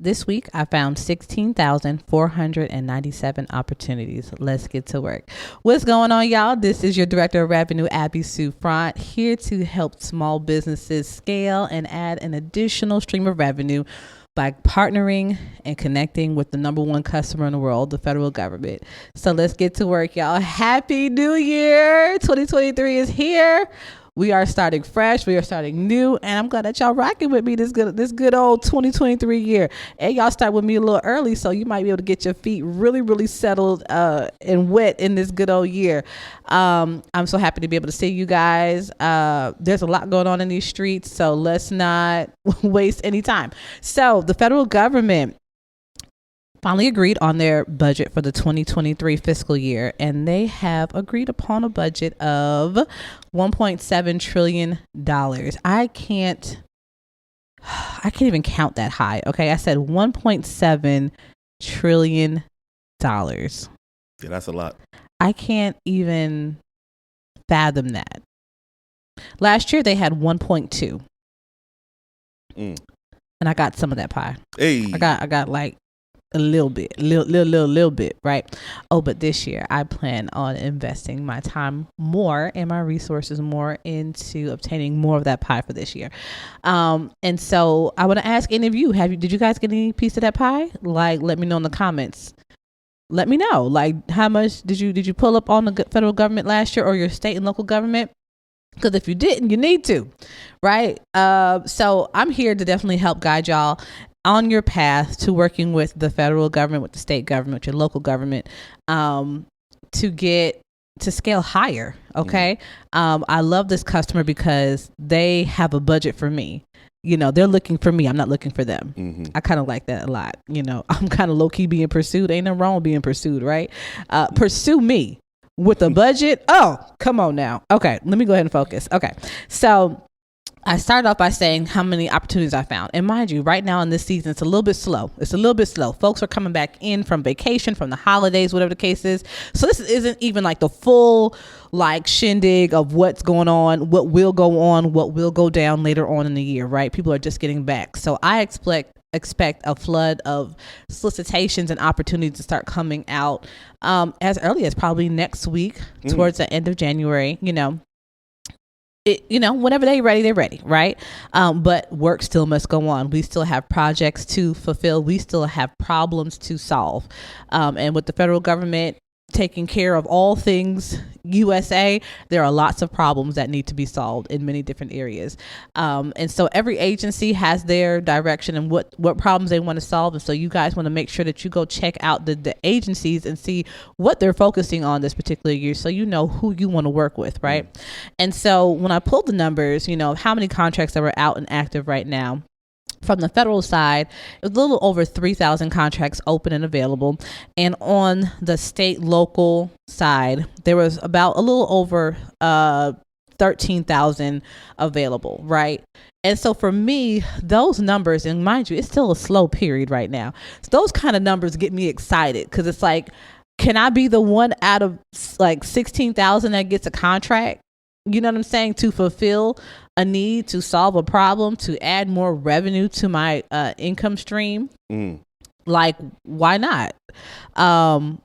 This week, I found 16,497 opportunities. Let's get to work. What's going on, y'all? This is your Director of Revenue, Abby Sue Front, here to help small businesses scale and add an additional stream of revenue by partnering and connecting with the number one customer in the world, the federal government. So let's get to work, y'all. Happy New Year. 2023 is here. We are starting fresh. We are starting new, and I'm glad that y'all rocking with me this good old 2023 year. And y'all start with me a little early, so you might be able to get your feet really settled and wet in this good old year. I'm so happy to be able to see you guys. There's a lot going on in these streets, so let's not waste any time. So the federal government finally agreed on their budget for the 2023 fiscal year, and they have agreed upon a budget of $1.7 trillion. I can't even count that high. Okay, I said $1.7 trillion. Yeah, that's a lot. I can't even fathom that. Last year they had 1.2, and I got some of that pie. Hey, I got like a little bit, right? Oh, but this year I plan on investing my time more and my resources more into obtaining more of that pie for this year. And so I want to ask any of you, did you guys get any piece of that pie? Like, let me know in the comments. Let me know, like, how much did you pull up on the federal government last year or your state and local government? Because if you didn't, you need to, right? So I'm here to definitely help guide y'all on your path to working with the federal government, with the state government, your local government, to scale higher. Okay. I love this customer because they have a budget for me. You know, they're looking for me. I'm not looking for them. Mm-hmm. I kind of like that a lot. You know, I'm kind of low key being pursued. Ain't nothing wrong with being pursued, right? Pursue me with a budget. Oh, come on now. Okay. Let me go ahead and focus. Okay. So I started off by saying how many opportunities I found. And mind you, right now in this season, it's a little bit slow. Folks are coming back in from vacation, from the holidays, whatever the case is. So this isn't even like the full like shindig of what's going on, what will go on, what will go down later on in the year, right? People are just getting back. So I expect a flood of solicitations and opportunities to start coming out as early as probably next week, towards the end of January, whenever they're ready, right? But work still must go on. We still have projects to fulfill. We still have problems to solve. And with the federal government taking care of all things USA, there are lots of problems that need to be solved in many different areas. And so every agency has their direction and what problems they want to solve. And so you guys want to make sure that you go check out the agencies and see what they're focusing on this particular year, so you know who you want to work with, right? And so when I pulled the numbers, how many contracts that were out and active right now, from the federal side, it was a little over 3,000 contracts open and available. And on the state local side, there was about a little over 13,000 available, right? And so for me, those numbers, and mind you, it's still a slow period right now. So those kind of numbers get me excited, because it's like, can I be the one out of like 16,000 that gets a contract? You know what I'm saying? To fulfill a need, to solve a problem, to add more revenue to my income stream. Like, why not? And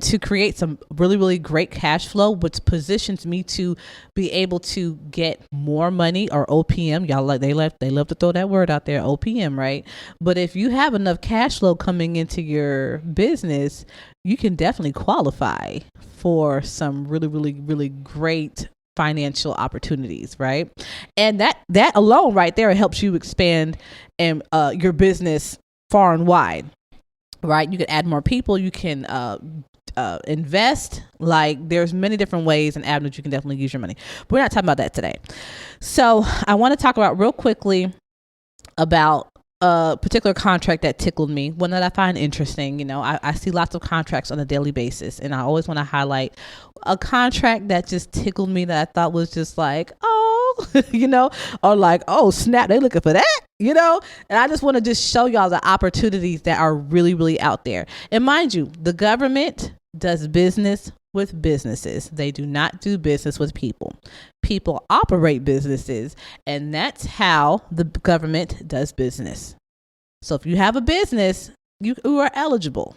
to create some really great cash flow, which positions me to be able to get more money, or OPM. Y'all, like, they love to throw that word out there, OPM, right? But if you have enough cash flow coming into your business, you can definitely qualify for some really great financial opportunities, right? And that alone right there helps you expand and your business far and wide, right? You can add more people, you can invest. Like, there's many different ways and avenues you can definitely use your money, but we're not talking about that today. So I want to talk about real quickly about a particular contract that tickled me, one that I find interesting. I see lots of contracts on a daily basis, and I always want to highlight a contract that just tickled me, that I thought was just like, oh, or like, oh snap, they looking for that, and I just want to just show y'all the opportunities that are really out there. And mind you, the government does business with businesses. They do not do business with people. People operate businesses, and that's how the government does business. So if you have a business, you are eligible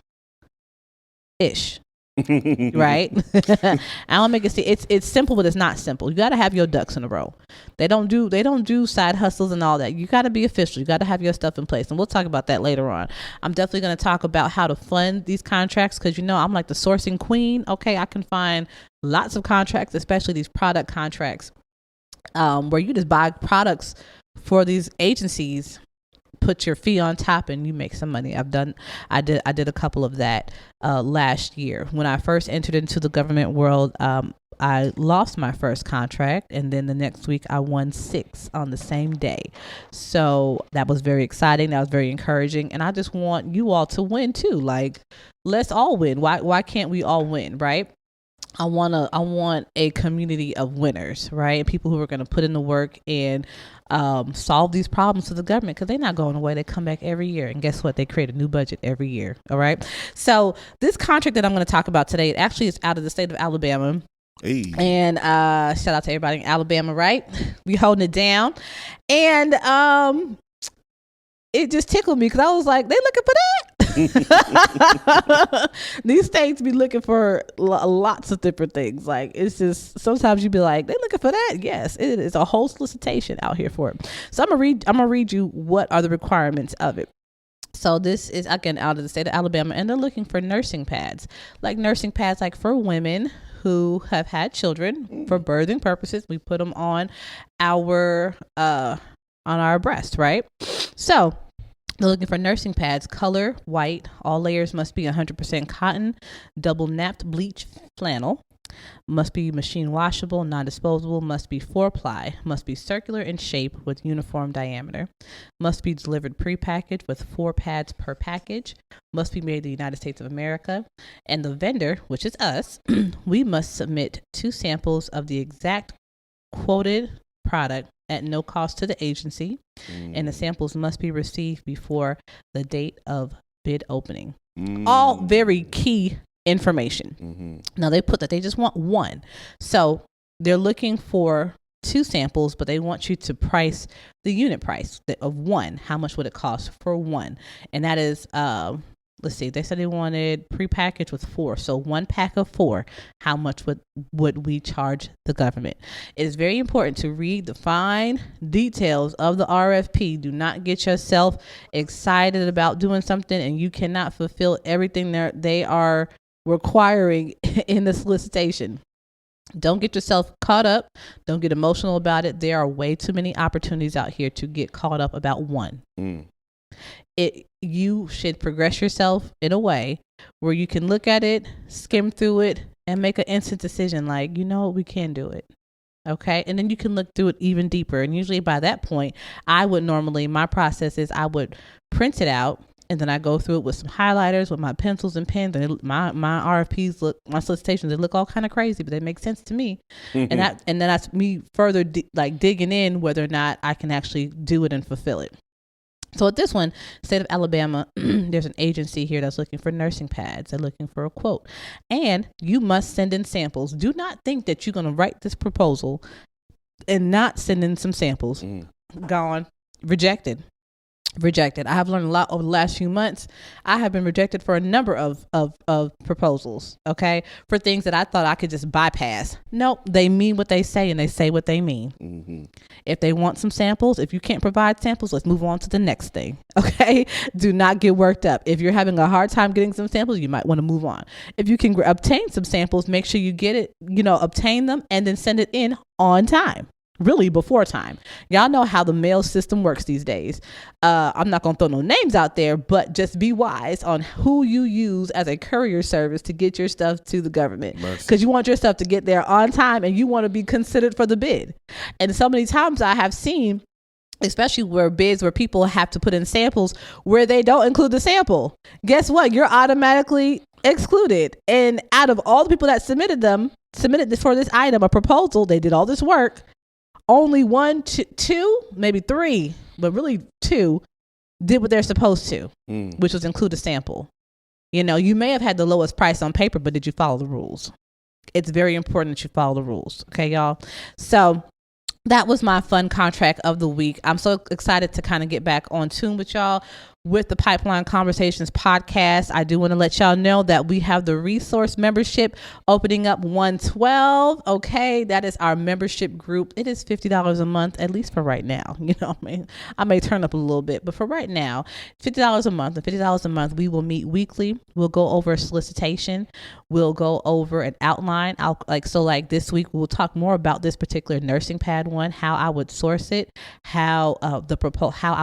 ish. Right? I don't make it see it's simple, but it's not simple. You got to have your ducks in a row. They don't do side hustles and all that. You got to be official. You got to have your stuff in place, and we'll talk about that later on. I'm definitely going to talk about how to fund these contracts, because I'm like the sourcing queen. Okay, I can find lots of contracts, especially these product contracts, where you just buy products for these agencies, put your fee on top, and you make some money. I did a couple of that last year. When I first entered into the government world, I lost my first contract, and then the next week I won 6 on the same day. So that was very exciting. That was very encouraging, and I just want you all to win too. Like, let's all win. Why can't we all win, right? I want a community of winners, right? People who are going to put in the work and solve these problems for the government, because they're not going away. They come back every year, and guess what? They create a new budget every year. All right. So this contract that I'm going to talk about today, it actually is out of the state of Alabama. Hey. And shout out to everybody in Alabama, right? We holding it down, and it just tickled me, because I was like, they looking for that. These states be looking for lots of different things. Like, it's just, sometimes you be like, they looking for that. Yes, it is a whole solicitation out here for it. So I'm gonna read you what are the requirements of it. So this is, again, out of the state of Alabama, and they're looking for nursing pads, like for women who have had children for birthing purposes. We put them on our breast, right? So they're looking for nursing pads, color white. All layers must be 100% cotton, double napped bleach flannel. Must be machine washable, non-disposable. Must be 4-ply. Must be circular in shape with uniform diameter. Must be delivered prepackaged with 4 pads per package. Must be made in the United States of America. And the vendor, which is us, we must submit 2 samples of the exact quoted product at no cost to the agency, and the samples must be received before the date of bid opening. All very key information. Now they put that they just want 1, so they're looking for 2 samples, but they want you to price the unit price of 1. How much would it cost for 1? And that is let's see, they said they wanted prepackaged with 4. So 1 pack of 4, how much would we charge the government? It is very important to read the fine details of the RFP. Do not get yourself excited about doing something and you cannot fulfill everything they are requiring in the solicitation. Don't get yourself caught up. Don't get emotional about it. There are way too many opportunities out here to get caught up about 1. You should progress yourself in a way where you can look at it, skim through it, and make an instant decision like, we can do it. Okay. And then you can look through it even deeper. And usually by that point, my process is I would print it out, and then I go through it with some highlighters, with my pencils and pens. And my RFPs my solicitations, they look all kind of crazy, but they make sense to me. And then that's me further digging in whether or not I can actually do it and fulfill it. So at this one, state of Alabama, there's an agency here that's looking for nursing pads. They're looking for a quote. And you must send in samples. Do not think that you're going to write this proposal and not send in some samples. Gone. Rejected. I have learned a lot over the last few months. I have been rejected for a number of proposals, okay, for things that I thought I could just bypass. Nope, they mean what they say, and they say what they mean. If they want some samples, if you can't provide samples, let's move on to the next thing, okay? Do not get worked up. If you're having a hard time getting some samples, you might want to move on. If you can obtain some samples, make sure you get it, obtain them, and then send it in on time. Really before time. Y'all know how the mail system works these days. I'm not going to throw no names out there, but just be wise on who you use as a courier service to get your stuff to the government. Because you want your stuff to get there on time, and you want to be considered for the bid. And so many times I have seen, especially where people have to put in samples where they don't include the sample. Guess what? You're automatically excluded. And out of all the people that submitted this for this item, a proposal, they did all this work. Only 1, 2, maybe 3, but really 2 did what they're supposed to, which was include a sample. You may have had the lowest price on paper, but did you follow the rules? It's very important that you follow the rules. Okay, y'all. So that was my fun contract of the week. I'm so excited to kind of get back on tune with y'all. with the Pipeline Conversations podcast, I do want to let y'all know that we have the resource membership opening up 112. Okay, that is our membership group. It is $50 a month, at least for right now. You know, I may turn up a little bit, but for right now, $50 a month. And $50 a month, we will meet weekly. We'll go over a solicitation. We'll go over an outline. Like this week, we'll talk more about this particular nursing pad one, how I would source it, how I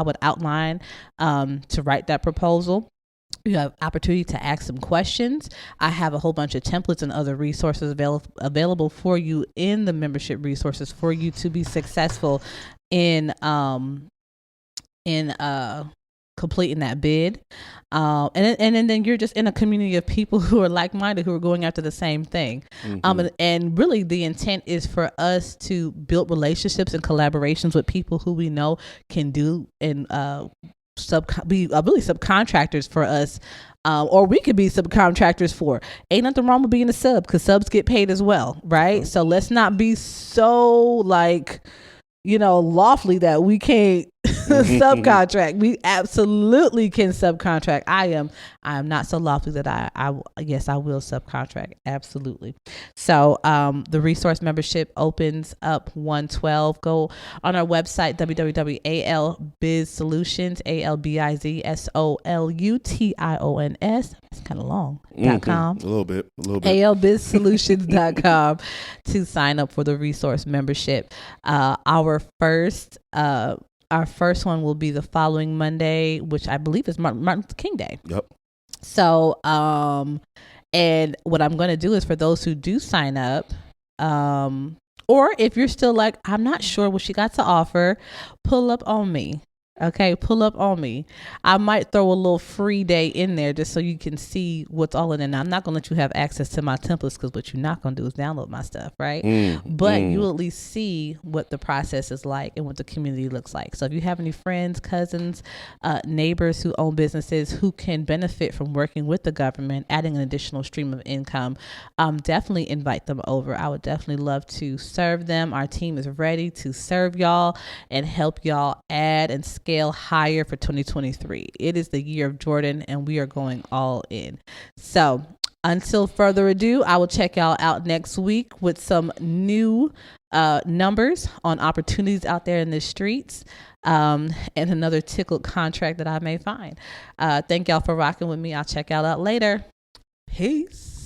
would outline to write that proposal. You have opportunity to ask some questions. I have a whole bunch of templates and other resources available for you in the membership resources for you to be successful in completing that bid. And then you're just in a community of people who are like-minded, who are going after the same thing. And really the intent is for us to build relationships and collaborations with people who we know can do and be really subcontractors for us, or we could be subcontractors for. Ain't nothing wrong with being a sub, because subs get paid as well, right? So let's not be so lawfully that we can't subcontract. We absolutely can subcontract. I am not so lofty that I will subcontract. Absolutely. So the resource membership opens up 112. Go on our website, www.albizsolutions, ALBIZSOLUTIONS. It's kind of long. .com. A little bit. ALBizsolutions.com to sign up for the resource membership. Our first one will be the following Monday, which I believe is Martin Luther King Day. Yep. So, and what I'm going to do is, for those who do sign up, or if you're still like, I'm not sure what she got to offer, pull up on me. Okay, pull up on me. I might throw a little free day in there just so you can see what's all in it. Now, I'm not going to let you have access to my templates, because what you're not going to do is download my stuff, right? But you'll at least see what the process is like and what the community looks like. So if you have any friends, cousins, neighbors who own businesses who can benefit from working with the government, adding an additional stream of income, definitely invite them over. I would definitely love to serve them. Our team is ready to serve y'all and help y'all add and scale higher for 2023. It is the year of Jordan, and we are going all in. So until further ado, I will check y'all out next week with some new numbers on opportunities out there in the streets, and another tickled contract that I may find. Thank y'all for rocking with me. I'll check y'all out later. Peace.